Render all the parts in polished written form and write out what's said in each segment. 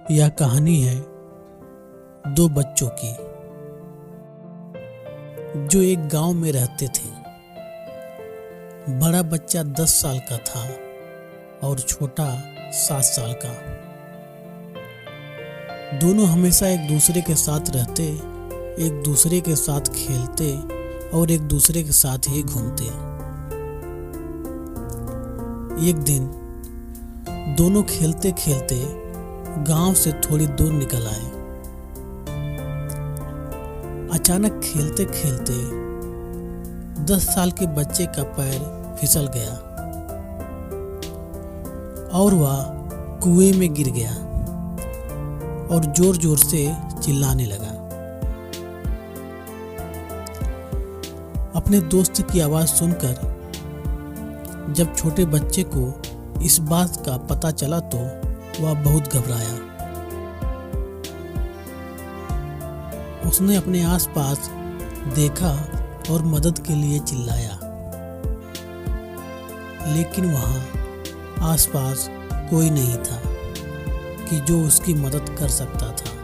यह कहानी है दो बच्चों की जो एक गांव में रहते थे। बड़ा बच्चा 10 साल का था और छोटा 7 साल का। दोनों हमेशा एक दूसरे के साथ रहते, एक दूसरे के साथ खेलते और एक दूसरे के साथ ही घूमते। एक दिन दोनों खेलते खेलते गांव से थोड़ी दूर निकल आए। अचानक खेलते खेलते 10 साल के बच्चे का पैर फिसल गया और वह कुएं में गिर गया और जोर जोर से चिल्लाने लगा। अपने दोस्त की आवाज सुनकर जब छोटे बच्चे को इस बात का पता चला तो वह बहुत घबराया। उसने अपने आसपास देखा और मदद के लिए चिल्लाया, लेकिन वहां आसपास कोई नहीं था कि जो उसकी मदद कर सकता था।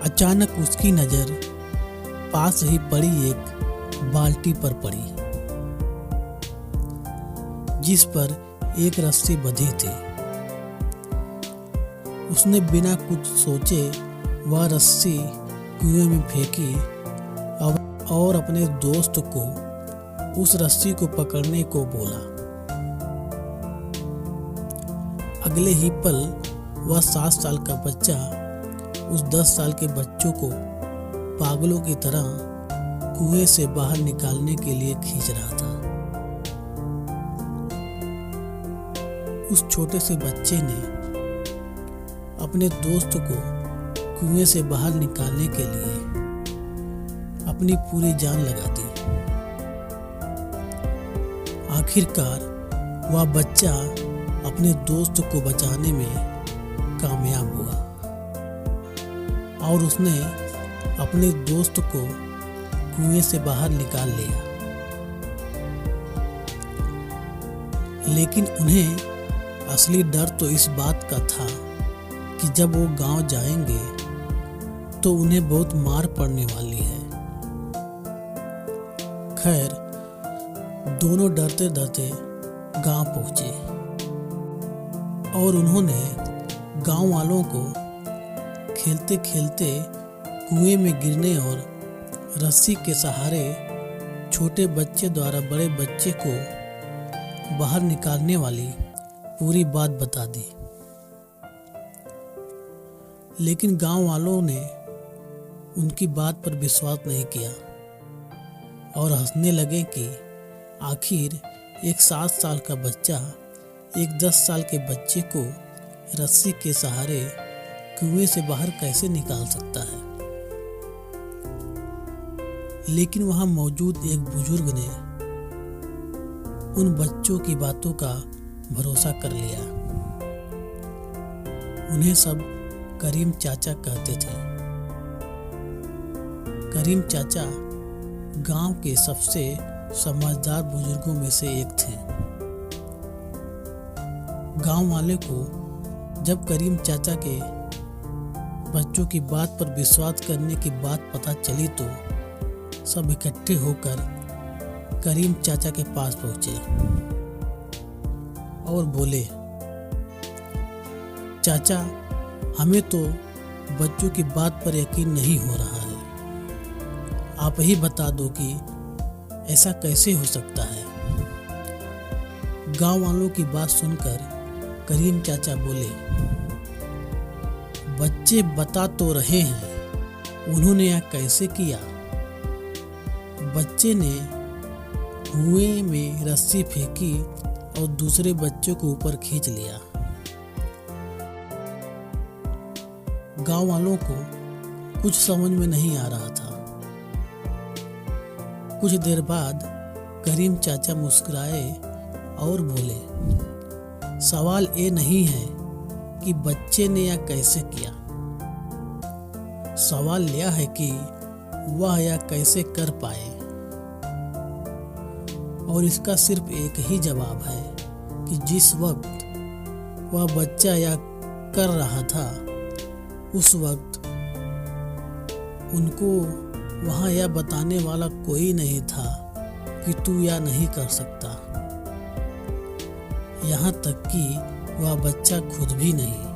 अचानक उसकी नजर पास ही पड़ी एक बाल्टी पर पड़ी, जिस पर एक रस्सी बंधी थी। उसने बिना कुछ सोचे वह रस्सी कुएं में फेंकी और अपने दोस्त को उस रस्सी को पकड़ने को बोला। अगले ही पल वह 7 साल का बच्चा उस 10 साल के बच्चों को पागलों की तरह कुएं से बाहर निकालने के लिए खींच रहा था। उस छोटे से बच्चे ने अपने दोस्त को कुएं से बाहर निकालने के लिए अपनी पूरी जान लगा दी। आखिरकार वह बच्चा अपने दोस्त को बचाने में कामयाब हुआ और उसने अपने दोस्त को कुएं से बाहर निकाल लिया। लेकिन उन्हें असली डर तो इस बात का था कि जब वो गांव जाएंगे तो उन्हें बहुत मार पड़ने वाली है। खैर, दोनों डरते डरते गांव पहुंचे और उन्होंने गांव वालों को खेलते खेलते कुएं में गिरने और रस्सी के सहारे छोटे बच्चे द्वारा बड़े बच्चे को बाहर निकालने वाली पूरी बात बता दी। लेकिन गांव वालों ने उनकी बात पर विश्वास नहीं किया और हंसने लगे कि आखिर एक 7 साल का बच्चा एक 10 साल के बच्चे को रस्सी के सहारे कुएं से बाहर कैसे निकाल सकता है। लेकिन वहां मौजूद एक बुजुर्ग ने उन बच्चों की बातों का भरोसा कर लिया। उन्हें सब करीम चाचा कहते थे। करीम चाचा गांव के सबसे समझदार बुजुर्गों में से एक थे। गांव वाले को जब करीम चाचा के बच्चों की बात पर विश्वास करने की बात पता चली तो सब इकट्ठे होकर करीम चाचा के पास पहुंचे और बोले, चाचा, हमें तो बच्चों की बात पर यकीन नहीं हो रहा है। आप ही बता दो कि ऐसा कैसे हो सकता है। गांव वालों की बात सुनकर करीम चाचा बोले, बच्चे बता तो रहे हैं, उन्होंने यह कैसे किया। बच्चे ने कुएं में रस्सी फेंकी और दूसरे बच्चों को ऊपर खींच लिया। गांव वालों को कुछ समझ में नहीं आ रहा था। कुछ देर बाद करीम चाचा मुस्कुराए और बोले, सवाल ये नहीं है कि बच्चे ने यह कैसे किया, सवाल यह है कि वह यह कैसे कर पाए। और इसका सिर्फ एक ही जवाब है कि जिस वक्त वह बच्चा यह कर रहा था, उस वक्त उनको वहाँ यह बताने वाला कोई नहीं था कि तू यह नहीं कर सकता। यहाँ तक कि वह बच्चा खुद भी नहीं।